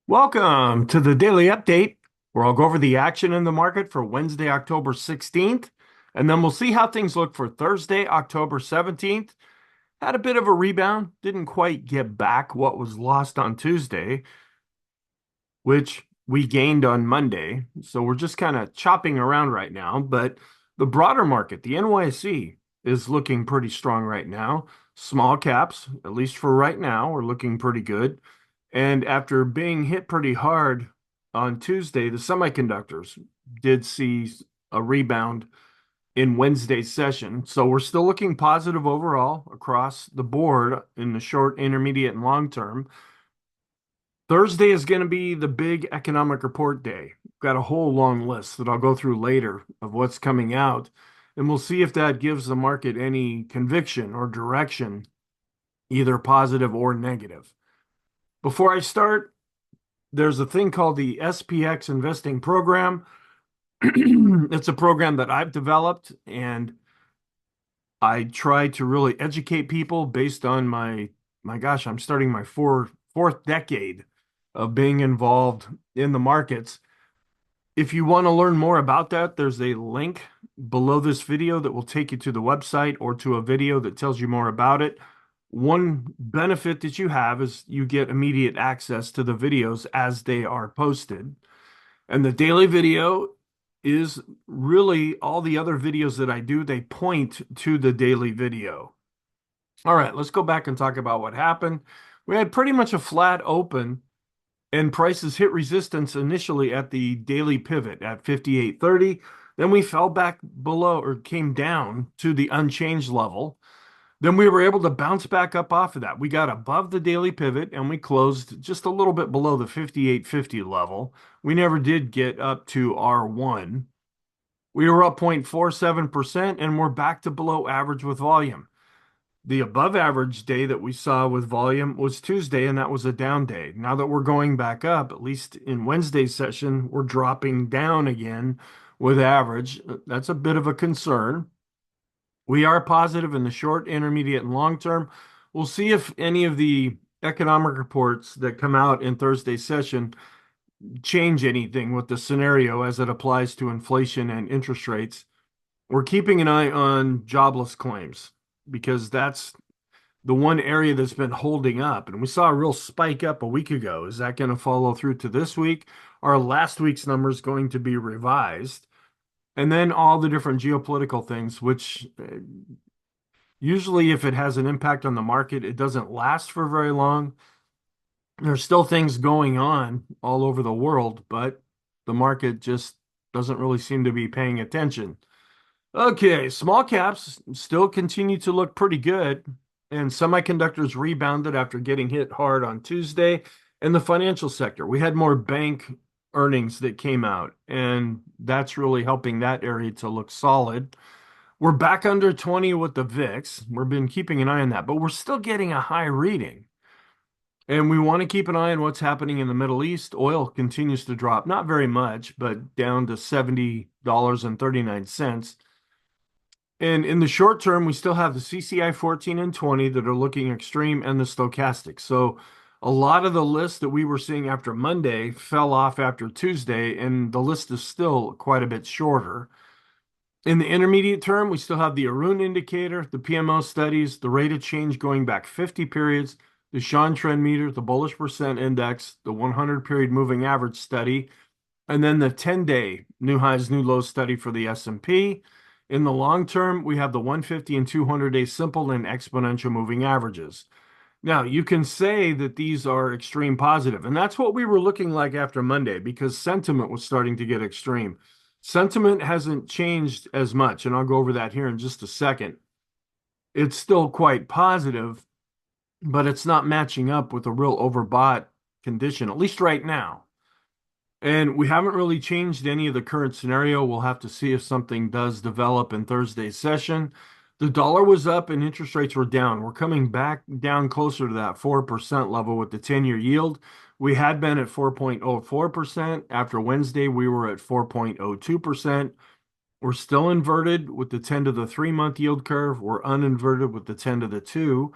Welcome to the daily update, where I'll go over the action in the market for Wednesday, October 16th, and then we'll see how things look for Thursday, October 17th. Had a bit of a rebound, didn't quite get back what was lost on Tuesday, which we gained on Monday. So we're just kind of chopping around right now. But the broader market, the NYSE, is looking pretty strong right now. Small caps, at least for right now, are looking pretty good. And after being hit pretty hard on Tuesday, the semiconductors did see a rebound in Wednesday's session. So we're still looking positive overall across the board in the short, intermediate, and long term. Thursday is going to be the big economic report day. Got a whole long list that I'll go through later of what's coming out, and we'll see if that gives the market any conviction or direction, either positive or negative. Before I start, there's a thing called the SPX Investing Program. It's a program that I've developed, and I try to really educate people based on my gosh, I'm starting my fourth decade of being involved in the markets. If you want to learn more about that, there's a link below this video that will take you to the website or to a video that tells you more about it. One benefit that you have is you get immediate access to the videos as they are posted. And the daily video is really all the other videos that I do, they point to the daily video. All right, let's go back and talk about what happened. We had pretty much a flat open, and prices hit resistance initially at the daily pivot at 58.30. Then we fell back below or came down to the unchanged level. Then we were able to bounce back up off of that. We got above the daily pivot and we closed just a little bit below the 58.50 level. We never did get up to R1. We were up 0.47% and we're back to below average with volume. The above average day that we saw with volume was Tuesday, and that was a down day. Now that we're going back up, at least in Wednesday's session, we're dropping down again with average. That's a bit of a concern. We are positive in the short, intermediate, and long term. We'll see if any of the economic reports that come out in Thursday's session change anything with the scenario as it applies to inflation and interest rates. We're keeping an eye on jobless claims because that's the one area that's been holding up. And we saw a real spike up a week ago. Is that going to follow through to this week? Are last week's numbers going to be revised? And then all the different geopolitical things, which usually if it has an impact on the market, it doesn't last for very long. There's still things going on all over the world, but the market just doesn't really seem to be paying attention. Okay, small caps still continue to look pretty good, and semiconductors rebounded after getting hit hard on Tuesday. In the financial sector, we had more bank earnings that came out, and that's really helping that area to look solid. We're back under 20 with the VIX. We've been keeping an eye on that, but we're still getting a high reading. And we want to keep an eye on what's happening in the Middle East. Oil continues to drop, not very much, but down to $70.39. And in the short term, we still have the CCI 14 and 20 that are looking extreme and the stochastic. So a lot of the list that we were seeing after Monday fell off after Tuesday, and the list is still quite a bit shorter. In the intermediate term, we still have the Arun indicator, the PMO studies, the rate of change going back 50 periods, the Sean trend meter, the bullish percent index, the 100 period moving average study, and then the 10-day new highs, new lows study for the S&P. In the long term, we have the 150 and 200-day simple and exponential moving averages. Now, you can say that these are extreme positive, and that's what we were looking like after Monday because sentiment was starting to get extreme. Sentiment hasn't changed as much, and I'll go over that here in just a second. It's still quite positive, but it's not matching up with a real overbought condition, at least right now. And we haven't really changed any of the current scenario. We'll have to see if something does develop in Thursday's session. The dollar was up and interest rates were down. We're coming back down closer to that 4% level with the 10-year yield. We had been at 4.04%. After Wednesday, we were at 4.02%. We're still inverted with the 10 to the 3-month yield curve. We're uninverted with the 10 to the 2.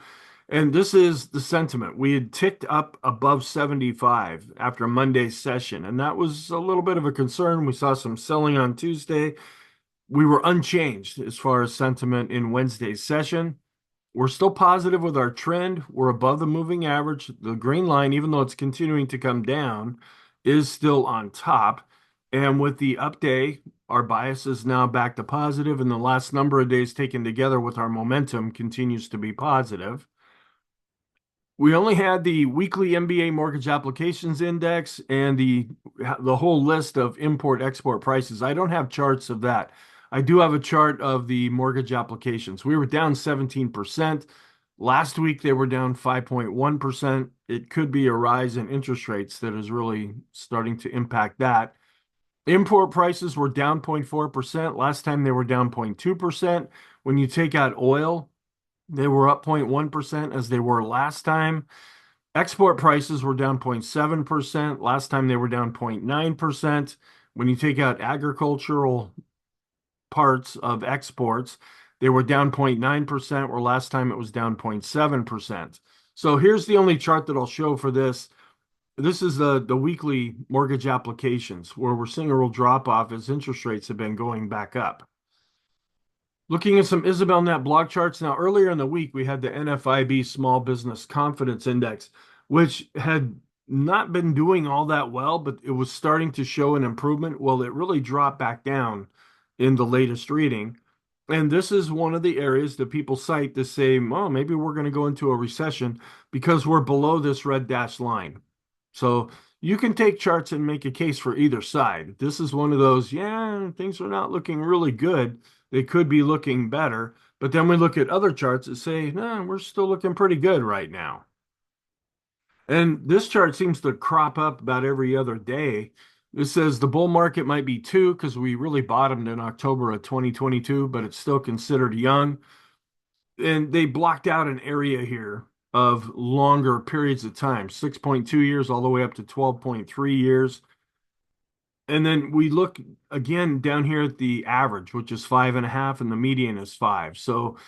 And this is the sentiment. We had ticked up above 75 after Monday's session, and that was a little bit of a concern. We saw some selling on Tuesday. We were unchanged as far as sentiment in Wednesday's session. We're still positive with our trend. We're above the moving average. The green line, even though it's continuing to come down, is still on top. And with the up day, our bias is now back to positive, and the last number of days taken together with our momentum continues to be positive. We only had the weekly MBA mortgage applications index and the whole list of import-export prices. I don't have charts of that. I do have a chart of the mortgage applications. We were down 17%. Last week they were down 5.1%. It could be a rise in interest rates that is really starting to impact that. Import prices were down 0.4%. Last time they were down 0.2%. When you take out oil, they were up 0.1% as they were last time. Export prices were down 0.7%. Last time they were down 0.9%. When you take out agricultural parts of exports, they were down 0.9%, where last time it was down 0.7%. So here's the only chart that I'll show for this. This is the weekly mortgage applications, where we're seeing a real drop off as interest rates have been going back up. Looking at some Isabel Net blog charts. Now, earlier in the week, we had the NFIB Small Business Confidence Index, which had not been doing all that well, but it was starting to show an improvement. Well, it really dropped back down in the latest reading. And this is one of the areas that people cite to say, well, maybe we're going to go into a recession because we're below this red dashed line. So you can take charts and make a case for either side. This is one of those, yeah, things are not looking really good. They could be looking better. But then we look at other charts that say, no, we're still looking pretty good right now. And this chart seems to crop up about every other day. It says the bull market might be two because we really bottomed in October of 2022, but it's still considered young. And they blocked out an area here of longer periods of time, 6.2 years all the way up to 12.3 years. And then we look again down here at the average, which is 5.5, and the median is 5. So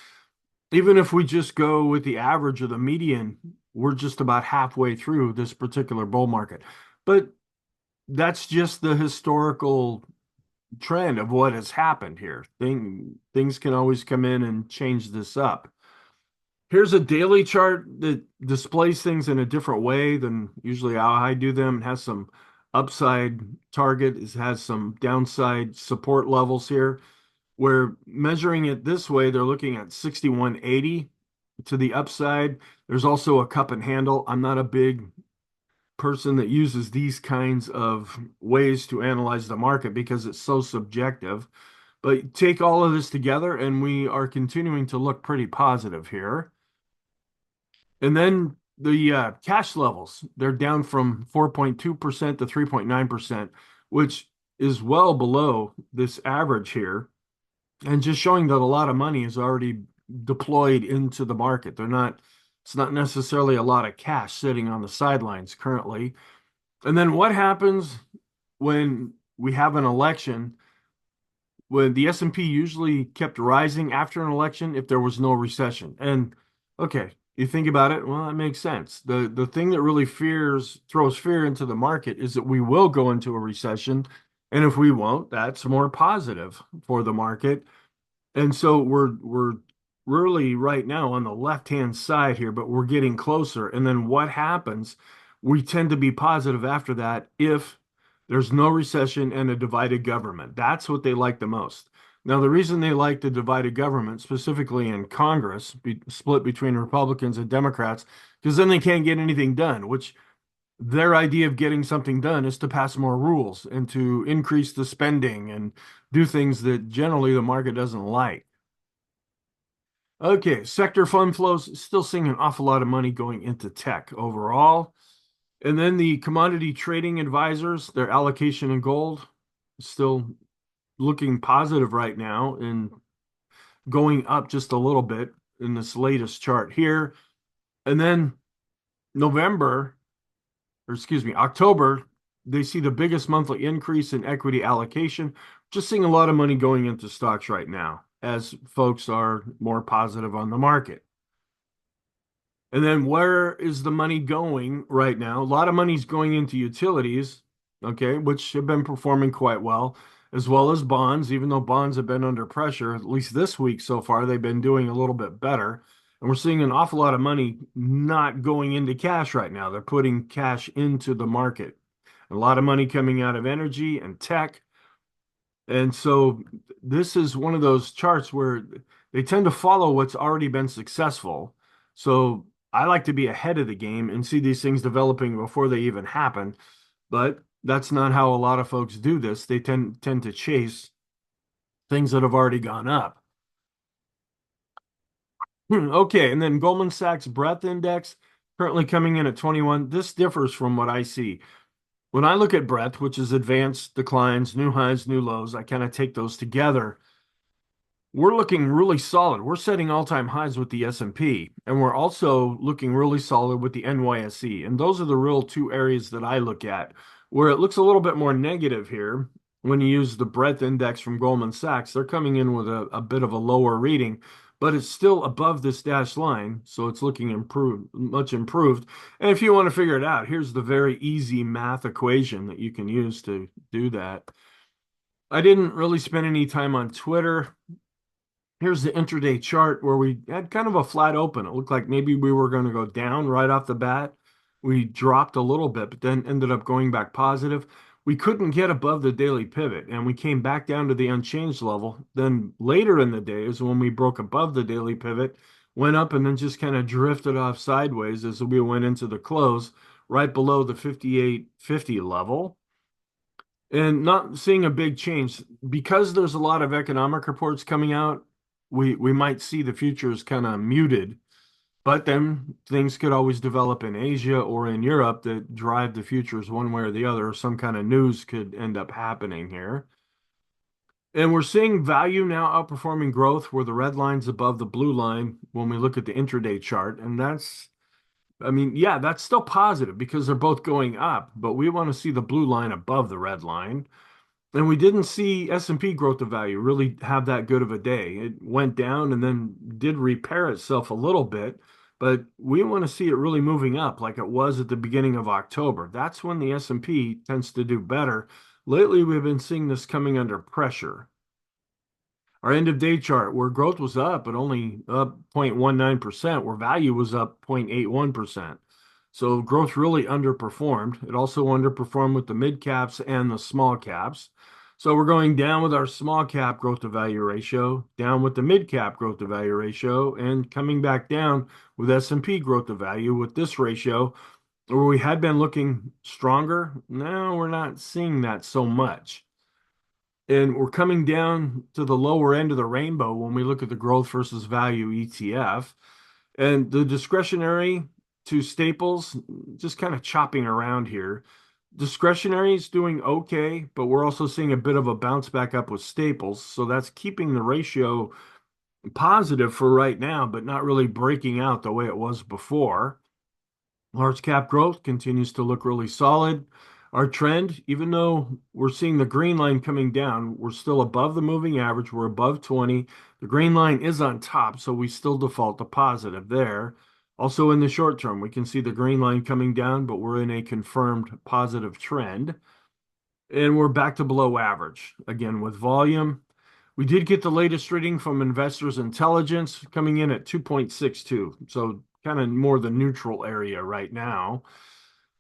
even if we just go with the average or the median, we're just about halfway through this particular bull market. But that's just the historical trend of what has happened here. Things can always come in and change this up. Here's a daily chart that displays things in a different way than usually how I do them. It has some upside target, it has some downside support levels here. We're measuring it this way. They're looking at 6180 to the upside. There's also a cup and handle. I'm not a big person that uses these kinds of ways to analyze the market because it's so subjective. But take all of this together, and we are continuing to look pretty positive here. And then the cash levels, they're down from 4.2% to 3.9%, which is well below this average here. And just showing that a lot of money is already deployed into the market. It's not necessarily a lot of cash sitting on the sidelines currently. And then what happens when we have an election? When the S&P usually kept rising after an election if there was no recession. And okay, you think about it, well, that makes sense. The thing that really throws fear into the market is that we will go into a recession. And if we won't, that's more positive for the market. And so we're really right now on the left-hand side here, but we're getting closer. And then what happens? We tend to be positive after that if there's no recession and a divided government. That's what they like the most. Now, the reason they like the divided government, specifically in Congress, split between Republicans and Democrats, because then they can't get anything done, which their idea of getting something done is to pass more rules and to increase the spending and do things that generally the market doesn't like. Okay, sector fund flows, still seeing an awful lot of money going into tech overall. And then the commodity trading advisors, their allocation in gold, still looking positive right now and going up just a little bit in this latest chart here. And then October, they see the biggest monthly increase in equity allocation. Just seeing a lot of money going into stocks right now as folks are more positive on the market. And then where is the money going right now? A lot of money's going into utilities, okay, which have been performing quite well as bonds, even though bonds have been under pressure, at least this week so far, they've been doing a little bit better. And we're seeing an awful lot of money not going into cash right now. They're putting cash into the market. A lot of money coming out of energy and tech. And so this is one of those charts where they tend to follow what's already been successful. So I like to be ahead of the game and see these things developing before they even happen. But that's not how a lot of folks do this. They tend to chase things that have already gone up. Okay, and then Goldman Sachs Breadth Index currently coming in at 21. This differs from what I see. When I look at breadth, which is advanced declines, new highs, new lows, I kind of take those together. We're looking really solid. We're setting all-time highs with the S&P, and we're also looking really solid with the NYSE. And those are the real two areas that I look at. Where it looks a little bit more negative here, when you use the breadth index from Goldman Sachs, they're coming in with a bit of a lower reading, but it's still above this dashed line, so it's looking improved, much improved. And if you want to figure it out, here's the very easy math equation that you can use to do that. I didn't really spend any time on Twitter. Here's the intraday chart where we had kind of a flat open. It looked like maybe we were going to go down right off the bat. We dropped a little bit, but then ended up going back positive. We couldn't get above the daily pivot, and we came back down to the unchanged level. Then later in the day is when we broke above the daily pivot, went up, and then just kind of drifted off sideways as we went into the close, right below the 58.50 level. And not seeing a big change because there's a lot of economic reports coming out. We might see the futures kind of muted, but then things could always develop in Asia or in Europe that drive the futures one way or the other. Some kind of news could end up happening here. And we're seeing value now outperforming growth where the red line's above the blue line when we look at the intraday chart. And that's, I mean, yeah, that's still positive because they're both going up, but we want to see the blue line above the red line. And we didn't see S&P growth of value really have that good of a day. It went down and then did repair itself a little bit, but we want to see it really moving up like it was at the beginning of October. That's when the S&P tends to do better. Lately, we've been seeing this coming under pressure. Our end of day chart, where growth was up, but only up 0.19%, where value was up 0.81%. So growth really underperformed. It also underperformed with the mid caps and the small caps. So we're going down with our small cap growth to value ratio, down with the mid cap growth to value ratio, and coming back down with S&P growth to value with this ratio, where we had been looking stronger. Now we're not seeing that so much. And we're coming down to the lower end of the rainbow when we look at the growth versus value ETF. And the discretionary to staples, just kind of chopping around here. Discretionary is doing okay, but we're also seeing a bit of a bounce back up with staples. So that's keeping the ratio positive for right now, but not really breaking out the way it was before. Large cap growth continues to look really solid. Our trend, even though we're seeing the green line coming down, we're still above the moving average. We're above 20. The green line is on top, so we still default to positive there. Also in the short term, we can see the green line coming down, but we're in a confirmed positive trend. And we're back to below average. Again, with volume, we did get the latest reading from Investors Intelligence coming in at 2.62. So kind of more the neutral area right now.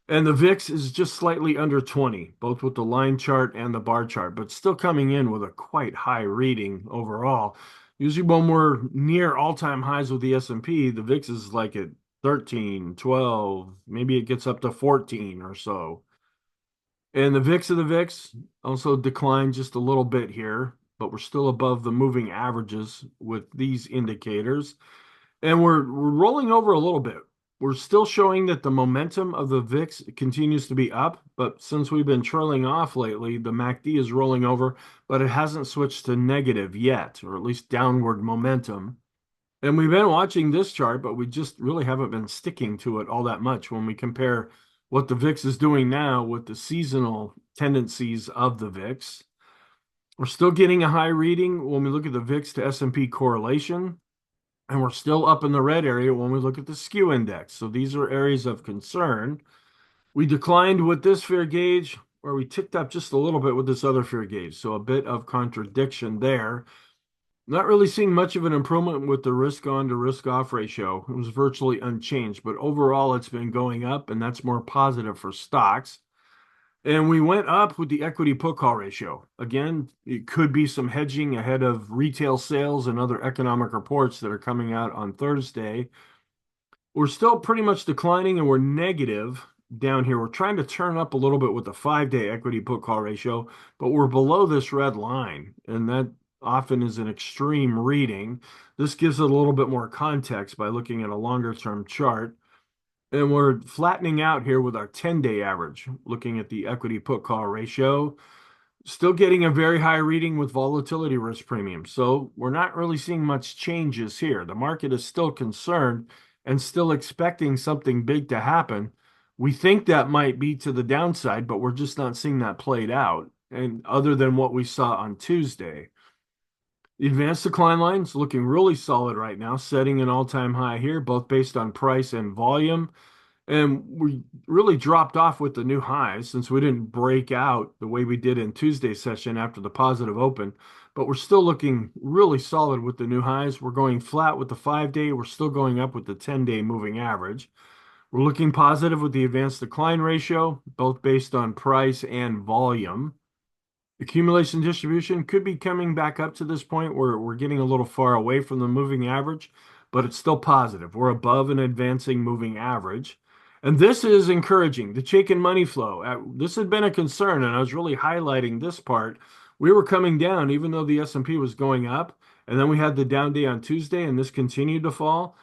And the VIX is just slightly under 20, both with the line chart and the bar chart, but still coming in with a quite high reading overall. Usually when we're near all-time highs with the S&P, the VIX is like at 13, 12, maybe it gets up to 14 or so. And the VIX of the VIX also declined just a little bit here, but we're still above the moving averages with these indicators. And we're rolling over a little bit. We're still showing that the momentum of the VIX continues to be up, but since we've been trailing off lately, the MACD is rolling over, but it hasn't switched to negative yet, or at least downward momentum. And we've been watching this chart, but we just really haven't been sticking to it all that much when we compare what the VIX is doing now with the seasonal tendencies of the VIX. We're still getting a high reading when we look at the VIX to S&P correlation. And we're still up in the red area when we look at the skew index. So these are areas of concern. We declined with this fear gauge, where we ticked up just a little bit with this other fear gauge. So a bit of contradiction there. Not really seeing much of an improvement with the risk on to risk off ratio. It was virtually unchanged, but overall it's been going up, and that's more positive for stocks. And we went up with the equity put call ratio. Again, it could be some hedging ahead of retail sales and other economic reports that are coming out on Thursday. We're still pretty much declining and we're negative down here. We're trying to turn up a little bit with the 5-day equity put call ratio, but we're below this red line, and that often is an extreme reading. This gives it a little bit more context by looking at a longer term chart. And we're flattening out here with our 10-day average, looking at the equity put call ratio. Still getting a very high reading with volatility risk premium. So we're not really seeing much changes here. The market is still concerned and still expecting something big to happen. We think that might be to the downside, but we're just not seeing that played out. And other than what we saw on Tuesday, the advanced decline line is looking really solid right now, setting an all-time high here, both based on price and volume. And we really dropped off with the new highs since we didn't break out the way we did in Tuesday's session after the positive open. But we're still looking really solid with the new highs. We're going flat with the 5-day. We're still going up with the 10-day moving average. We're looking positive with the advanced decline ratio, both based on price and volume. Accumulation distribution could be coming back up to this point where we're getting a little far away from the moving average, but it's still positive. We're above an advancing moving average. And this is encouraging. The Chaikin money flow. This had been a concern, and I was really highlighting this part. We were coming down even though the S&P was going up, and then we had the down day on Tuesday, and this continued to fall.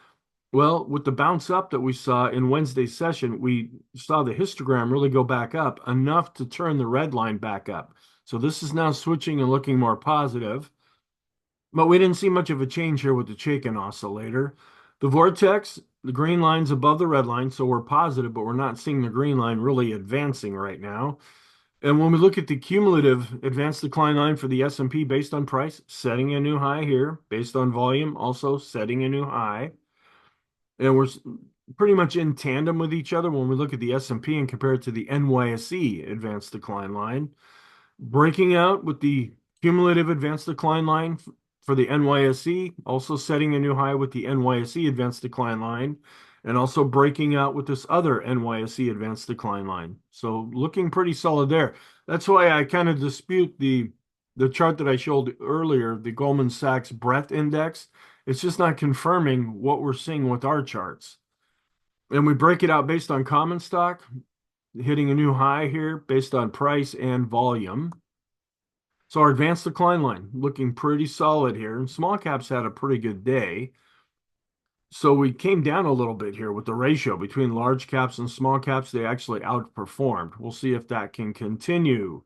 Well, with the bounce up that we saw in Wednesday's session, we saw the histogram really go back up enough to turn the red line back up. So this is now switching and looking more positive. But we didn't see much of a change here with the Chaikin oscillator. The vortex, the green line's above the red line, so we're positive, but we're not seeing the green line really advancing right now. And when we look at the cumulative advanced decline line for the S&P based on price, setting a new high here, based on volume, also setting a new high. And we're pretty much in tandem with each other when we look at the S&P and compare it to the NYSE advanced decline line. Breaking out with the cumulative advanced decline line for the NYSE, also setting a new high with the NYSE advanced decline line, and also breaking out with this other NYSE advanced decline line. So looking pretty solid there. That's why I kind of dispute the chart that I showed earlier, the Goldman Sachs breadth index. It's just not confirming what we're seeing with our charts. And we break it out based on common stock, hitting a new high here based on price and volume. So our advanced decline line looking pretty solid here. And small caps had a pretty good day. So we came down a little bit here with the ratio between large caps and small caps. They actually outperformed. We'll see if that can continue.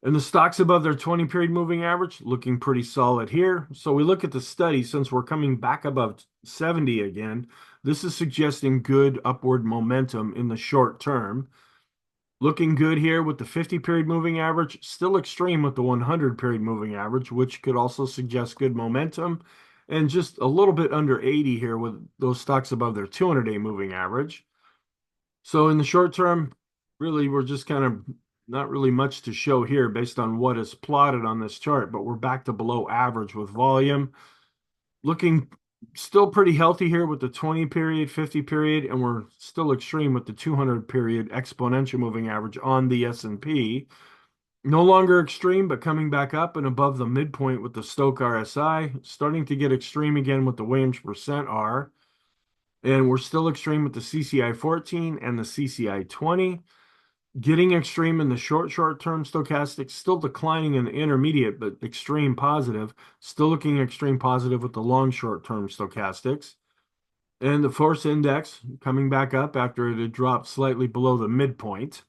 And the stocks above their 20-period moving average looking pretty solid here. So we look at the study, since we're coming back above 70 again, this is suggesting good upward momentum in the short term. Looking good here with the 50-period moving average, still extreme with the 100-period moving average, which could also suggest good momentum. And just a little bit under 80 here with those stocks above their 200-day moving average. So in the short term, really, we're just kind of not really much to show here based on what is plotted on this chart, but we're back to below average with volume. Looking still pretty healthy here with the 20 period, 50 period, and we're still extreme with the 200 period exponential moving average on the S&P. No longer extreme, but coming back up and above the midpoint with the Stochk RSI, starting to get extreme again with the Williams percent R. And we're still extreme with the CCI 14 and the CCI 20. Getting extreme in the short-term stochastics, still declining in the intermediate, but extreme positive. Still looking extreme positive with the long short-term stochastics. And the force index coming back up after it had dropped slightly below the midpoint.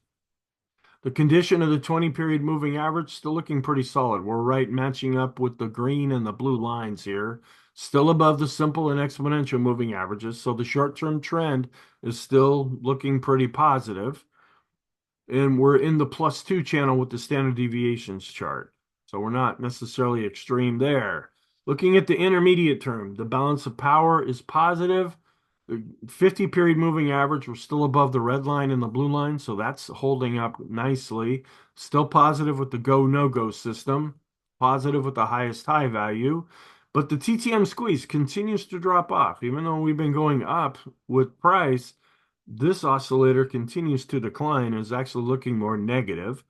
The condition of the 20-period moving average still looking pretty solid. We're right matching up with the green and the blue lines here. Still above the simple and exponential moving averages. So the short-term trend is still looking pretty positive. And we're in the +2 channel with the standard deviations chart. So we're not necessarily extreme there. Looking at the intermediate term, the balance of power is positive. The 50 period moving average, we're still above the red line and the blue line, so that's holding up nicely. Still positive with the go no go system, positive with the highest high value. But the TTM squeeze continues to drop off. Even though we've been going up with price, this oscillator continues to decline and is actually looking more negative.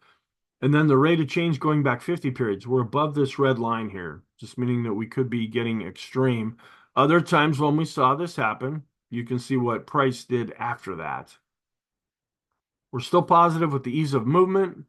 And then the rate of change going back 50 periods, we're above this red line here, just meaning that we could be getting extreme. Other times when we saw this happen, you can see what price did after that. We're still positive with the ease of movement.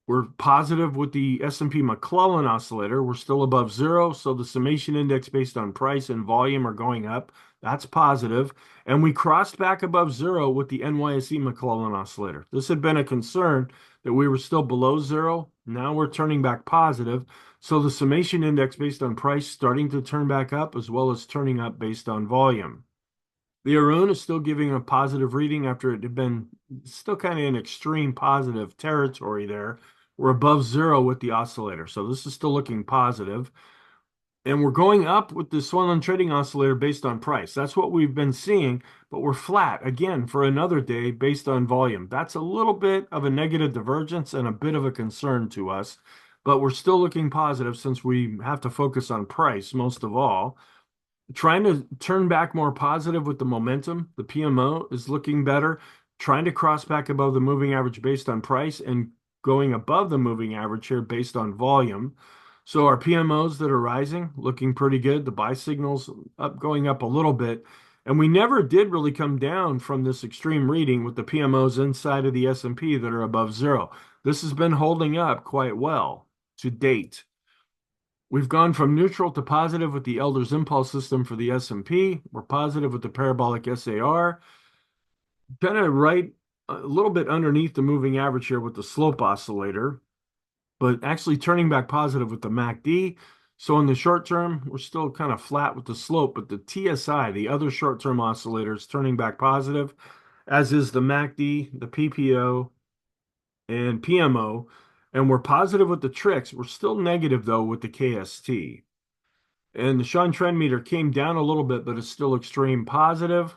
We're positive with the S&P McClellan oscillator. We're still above zero, so the summation index based on price and volume are going up. That's positive. And we crossed back above zero with the NYSE McClellan oscillator. This had been a concern that we were still below zero. Now we're turning back positive. So the summation index based on price starting to turn back up, as well as turning up based on volume. The Erin is still giving a positive reading after it had been still kind of in extreme positive territory there. We're above zero with the oscillator, so this is still looking positive. And we're going up with the Swenlin trading oscillator based on price. That's what we've been seeing, but we're flat again for another day based on volume. That's a little bit of a negative divergence and a bit of a concern to us, but we're still looking positive since we have to focus on price most of all. Trying to turn back more positive with the momentum. The PMO is looking better, trying to cross back above the moving average based on price and going above the moving average here based on volume. So our PMOs that are rising, looking pretty good. The buy signals up, going up a little bit. And we never did really come down from this extreme reading with the PMOs inside of the S&P that are above zero. This has been holding up quite well to date. We've gone from neutral to positive with the Elder's Impulse system for the S&P. We're positive with the parabolic SAR. Kind of right a little bit underneath the moving average here with the slope oscillator, but actually turning back positive with the MACD. So in the short term, we're still kind of flat with the slope, but the TSI, the other short-term oscillator, is turning back positive, as is the MACD, the PPO, and PMO. And we're positive with the tricks. We're still negative, though, with the KST. And the Sean trend meter came down a little bit, but it's still extreme positive.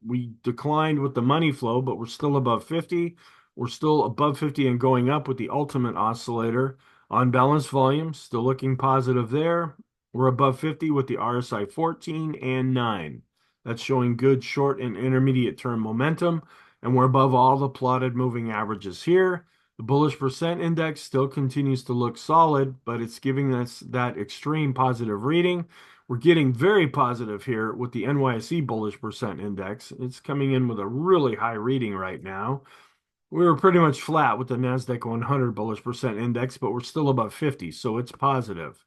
We declined with the money flow, but we're still above 50. We're still above 50 and going up with the ultimate oscillator. On balance volume, still looking positive there. We're above 50 with the RSI 14 and 9. That's showing good short and intermediate term momentum. And we're above all the plotted moving averages here. The bullish percent index still continues to look solid, but it's giving us that extreme positive reading. We're getting very positive here with the NYSE bullish percent index. It's coming in with a really high reading right now. We were pretty much flat with the NASDAQ 100 bullish percent index, but we're still above 50, so it's positive.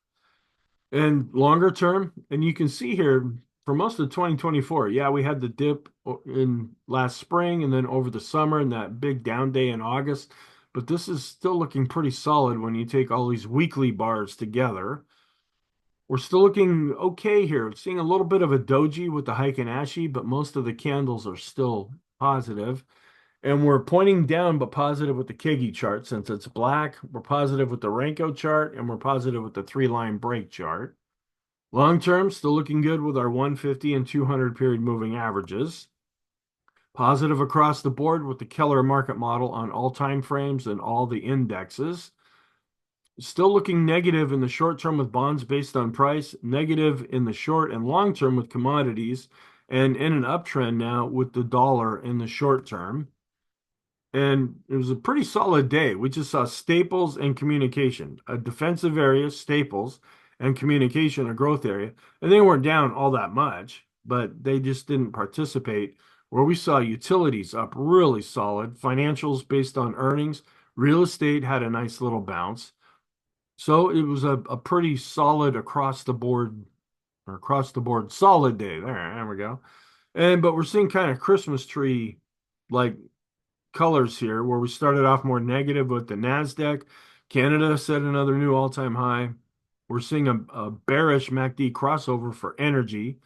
And longer term, and you can see here for most of 2024, yeah, we had the dip in last spring and then over the summer and that big down day in August. But this is still looking pretty solid when you take all these weekly bars together. We're still looking okay here. Seeing a little bit of a doji with the Heiken Ashi, but most of the candles are still positive. And we're pointing down, but positive with the Kigi chart since it's black. We're positive with the Renko chart, and we're positive with the three-line break chart. Long term, still looking good with our 150 and 200 period moving averages. Positive across the board with the Keller market model on all time frames and all the indexes. Still looking negative in the short term with bonds based on price, negative in the short and long term with commodities, and in an uptrend now with the dollar in the short term. And it was a pretty solid day. We just saw staples and communication, a defensive area, staples, and communication, a growth area. And they weren't down all that much, but they just didn't participate. Where we saw utilities up really solid, financials based on earnings, real estate had a nice little bounce. So it was a pretty solid across the board, or across the board solid day. There we go. But we're seeing kind of Christmas tree like colors here, where we started off more negative with the NASDAQ. Canada set another new all-time high. We're seeing a bearish MACD crossover for energy.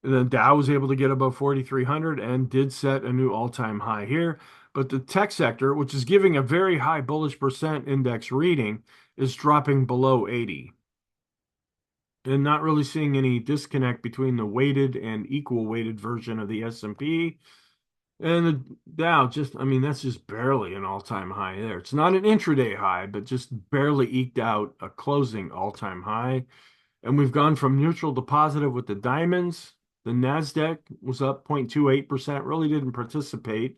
And then Dow was able to get above 4,300 and did set a new all-time high here. But the tech sector, which is giving a very high bullish percent index reading, is dropping below 80. and not really seeing any disconnect between the weighted and equal weighted version of the S&P. And the Dow just, I mean, that's just barely an all-time high there. It's not an intraday high, but just barely eked out a closing all-time high. And we've gone from neutral to positive with the diamonds. The Nasdaq was up 0.28%, really didn't participate.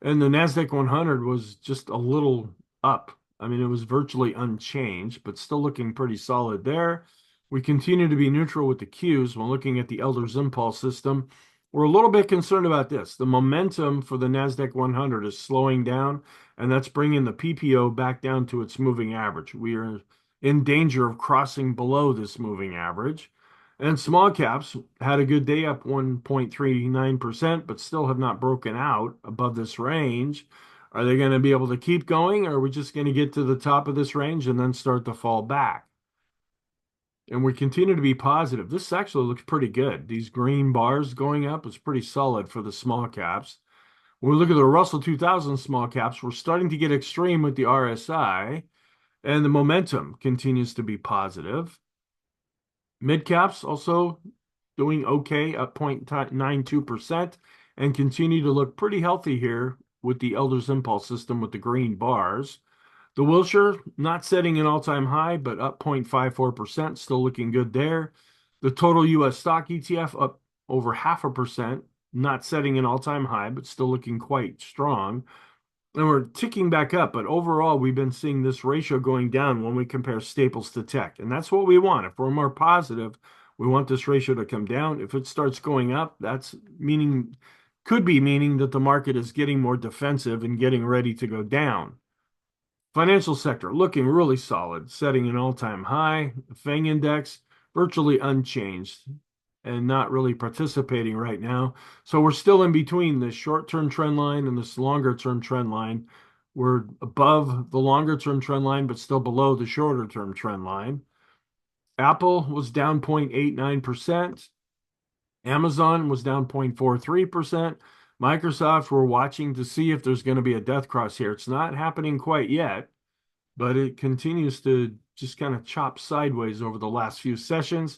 And the Nasdaq 100 was just a little up. I mean, it was virtually unchanged, but still looking pretty solid there. We continue to be neutral with the Qs when looking at the Elder's Impulse system. We're a little bit concerned about this. The momentum for the Nasdaq 100 is slowing down, and that's bringing the PPO back down to its moving average. We are in danger of crossing below this moving average. And small caps had a good day, up 1.39%, but still have not broken out above this range. Are they going to be able to keep going, or are we just going to get to the top of this range and then start to fall back? And we continue to be positive. This actually looks pretty good. These green bars going up is pretty solid for the small caps. When we look at the Russell 2000 small caps, we're starting to get extreme with the RSI, and the momentum continues to be positive. Mid caps also doing okay, up 0.92%, and continue to look pretty healthy here with the Elder's Impulse system with the green bars. The Wilshire not setting an all-time high, but up 0.54%, still looking good there. The total U.S. stock ETF up over 0.5%, not setting an all-time high, but still looking quite strong. And we're ticking back up, but overall, we've been seeing this ratio going down when we compare staples to tech. And that's what we want. If we're more positive, we want this ratio to come down. If it starts going up, that's meaning, could be meaning that the market is getting more defensive and getting ready to go down. Financial sector looking really solid, setting an all-time high. The FANG index virtually unchanged and not really participating right now. So we're still in between this short-term trend line and this longer-term trend line. We're above the longer-term trend line, but still below the shorter-term trend line. Apple was down 0.89%. Amazon was down 0.43%. Microsoft, we're watching to see if there's going to be a death cross here. It's not happening quite yet, but it continues to just kind of chop sideways over the last few sessions.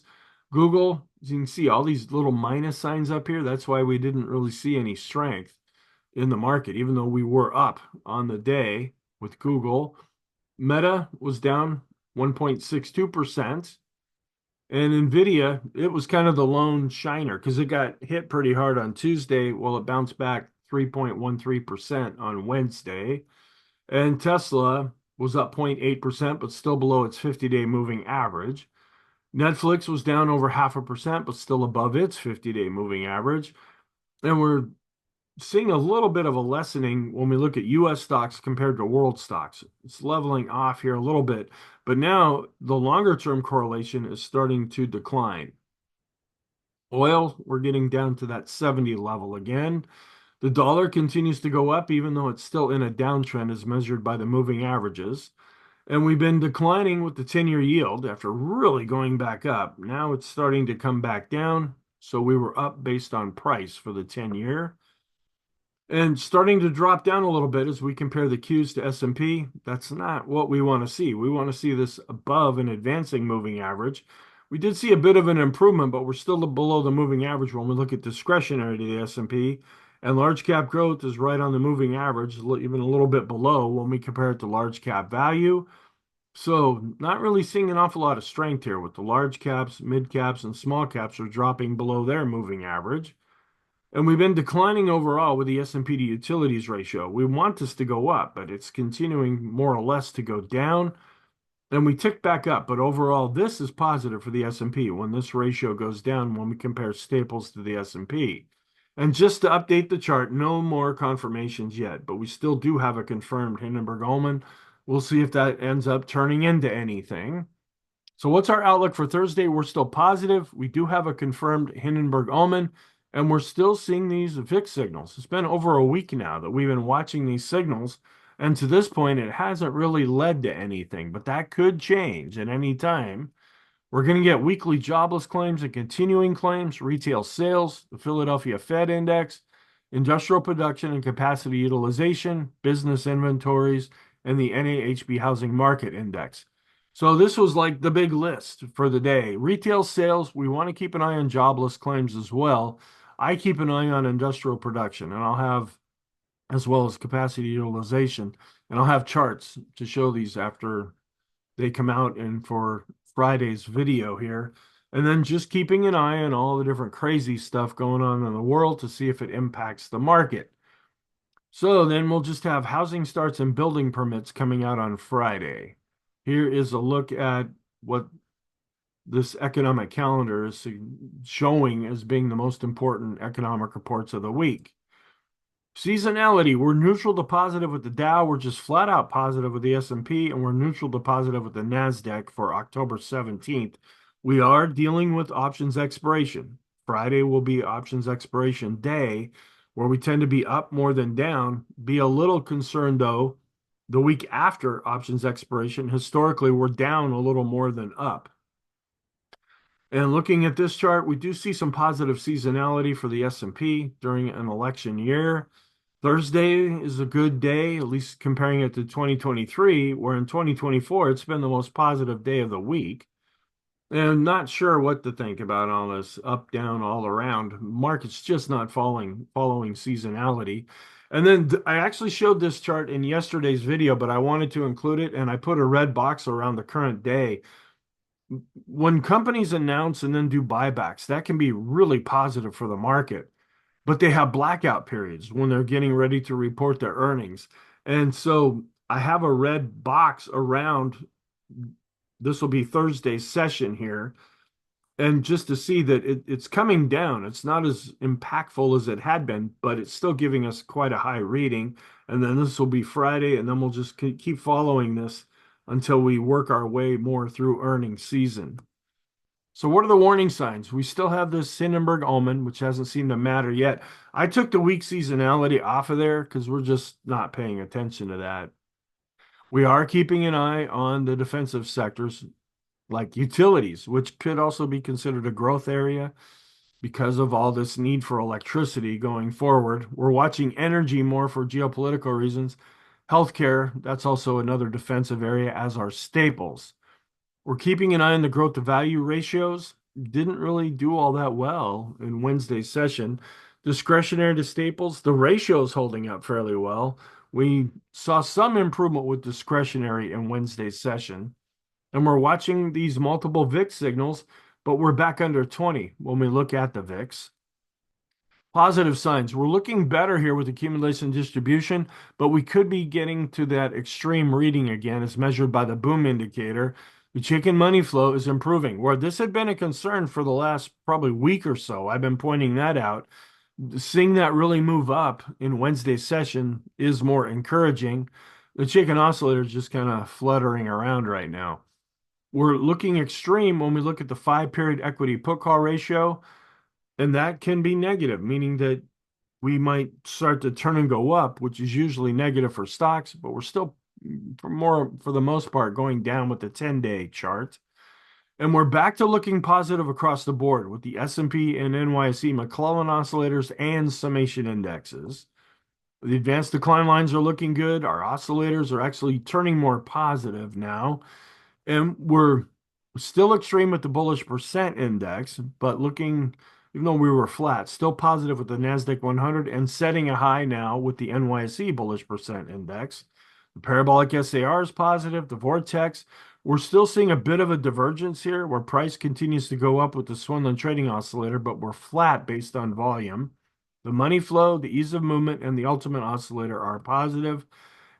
Google, as you can see, all these little minus signs up here. That's why we didn't really see any strength in the market, even though we were up on the day with Google. Meta was down 1.62%. And Nvidia, it was kind of the lone shiner because it got hit pretty hard on Tuesday. Well, it bounced back 3.13% on Wednesday. And Tesla was up 0.8%, but still below its 50-day moving average. Netflix was down over 0.5%, but still above its 50-day moving average. And we're seeing a little bit of a lessening when we look at U.S. stocks compared to world stocks. It's leveling off here a little bit, but now the longer term correlation is starting to decline. Oil, we're getting down to that 70 level again. The dollar continues to go up, even though it's still in a downtrend as measured by the moving averages. And we've been declining with the 10-year yield after really going back up. Now it's starting to come back down. So we were up based on price for the 10-year. And starting to drop down a little bit as we compare the Qs to S&P. That's not what we want to see. We want to see this above an advancing moving average. We did see a bit of an improvement, but we're still below the moving average when we look at discretionary to the S&P. And large cap growth is right on the moving average, even a little bit below when we compare it to large cap value. So not really seeing an awful lot of strength here with the large caps, mid caps, and small caps are dropping below their moving average. And we've been declining overall with the S&P to utilities ratio. We want this to go up, but it's continuing more or less to go down. And we tick back up, but overall, this is positive for the S&P when this ratio goes down when we compare staples to the S&P. And just to update the chart, no more confirmations yet, but we still do have a confirmed Hindenburg-Ullman. We'll see if that ends up turning into anything. So what's our outlook for Thursday? We're still positive. We do have a confirmed Hindenburg-Ullman. And we're still seeing these VIX signals. It's been over a week now that we've been watching these signals. And to this point, it hasn't really led to anything, but that could change at any time. We're going to get weekly jobless claims and continuing claims, retail sales, the Philadelphia Fed Index, industrial production and capacity utilization, business inventories, and the NAHB Housing Market Index. So this was like the big list for the day. Retail sales, we want to keep an eye on jobless claims as well. I keep an eye on industrial production, and I'll have, as well as capacity utilization, and I'll have charts to show these after they come out and for Friday's video here. And then just keeping an eye on all the different crazy stuff going on in the world to see if it impacts the market. So then we'll just have housing starts and building permits coming out on Friday. Here is a look at what this economic calendar is showing as being the most important economic reports of the week. Seasonality, we're neutral to positive with the Dow. We're just flat out positive with the S&P, and we're neutral to positive with the NASDAQ for October 17th. We are dealing with options expiration. Friday will be options expiration day, where we tend to be up more than down. Be a little concerned, though, the week after options expiration, historically, we're down a little more than up. And looking at this chart, we do see some positive seasonality for the S&P during an election year. Thursday is a good day, at least comparing it to 2023, where in 2024, it's been the most positive day of the week. And I'm not sure what to think about all this up, down, all around. Market's just not following seasonality. And then I actually showed this chart in yesterday's video, but I wanted to include it, and I put a red box around the current day. When companies announce and then do buybacks, that can be really positive for the market, but they have blackout periods when they're getting ready to report their earnings. And so I have a red box around, this will be Thursday's session here. And just to see that it's coming down, it's not as impactful as it had been, but it's still giving us quite a high reading. And then this will be Friday, and then we'll just keep following this until we work our way more through earnings season. So what are the warning signs? We still have this Hindenburg almond, which hasn't seemed to matter yet. I took the weak seasonality off of there because we're just not paying attention to that. We are keeping an eye on the defensive sectors like utilities, which could also be considered a growth area because of all this need for electricity going forward. We're watching energy more for geopolitical reasons. Healthcare, that's also another defensive area, as are staples. We're keeping an eye on the growth to value ratios. Didn't really do all that well in Wednesday's session. Discretionary to staples, the ratio is holding up fairly well. We saw some improvement with discretionary in Wednesday's session. And we're watching these multiple VIX signals, but we're back under 20 when we look at the VIX. Positive signs. We're looking better here with accumulation distribution, but we could be getting to that extreme reading again as measured by the boom indicator. The chicken money flow is improving, where this had been a concern for the last probably week or so. I've been pointing that out. Seeing that really move up in Wednesday's session is more encouraging. The chicken oscillator is just kind of fluttering around right now. We're looking extreme when we look at the 5-period equity put call ratio, and that can be negative, meaning that we might start to turn and go up, which is usually negative for stocks, but we're still for the most part going down with the 10-day chart. And we're back to looking positive across the board with the S&P and NYSE McClellan oscillators and summation indexes. The advanced decline lines are looking good. Our oscillators are actually turning more positive now. And we're still extreme with the bullish percent index, but looking, even though we were flat, still positive with the NASDAQ 100 and setting a high now with the NYSE bullish percent index. The parabolic SAR is positive. The vortex, we're still seeing a bit of a divergence here where price continues to go up with the Swenlin trading oscillator, but we're flat based on volume. The money flow, the ease of movement, and the ultimate oscillator are positive.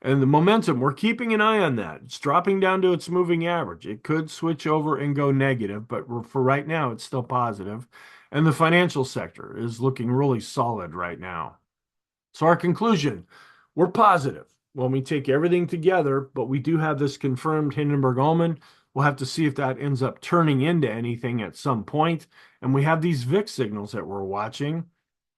And the momentum, we're keeping an eye on that. It's dropping down to its moving average. It could switch over and go negative, but for right now, it's still positive. And the financial sector is looking really solid right now. So our conclusion, we're positive when we take everything together, but we do have this confirmed Hindenburg almond. We'll have to see if that ends up turning into anything at some point. And we have these VIX signals that we're watching.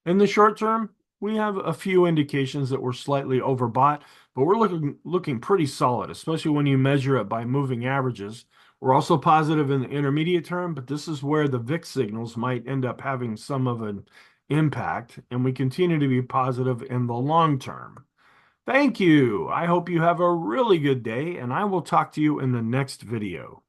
In the short term, we have a few indications that we're slightly overbought, but we're looking pretty solid, especially when you measure it by moving averages. We're also positive in the intermediate term, but this is where the VIX signals might end up having some of an impact, and we continue to be positive in the long term. Thank you. I hope you have a really good day, and I will talk to you in the next video.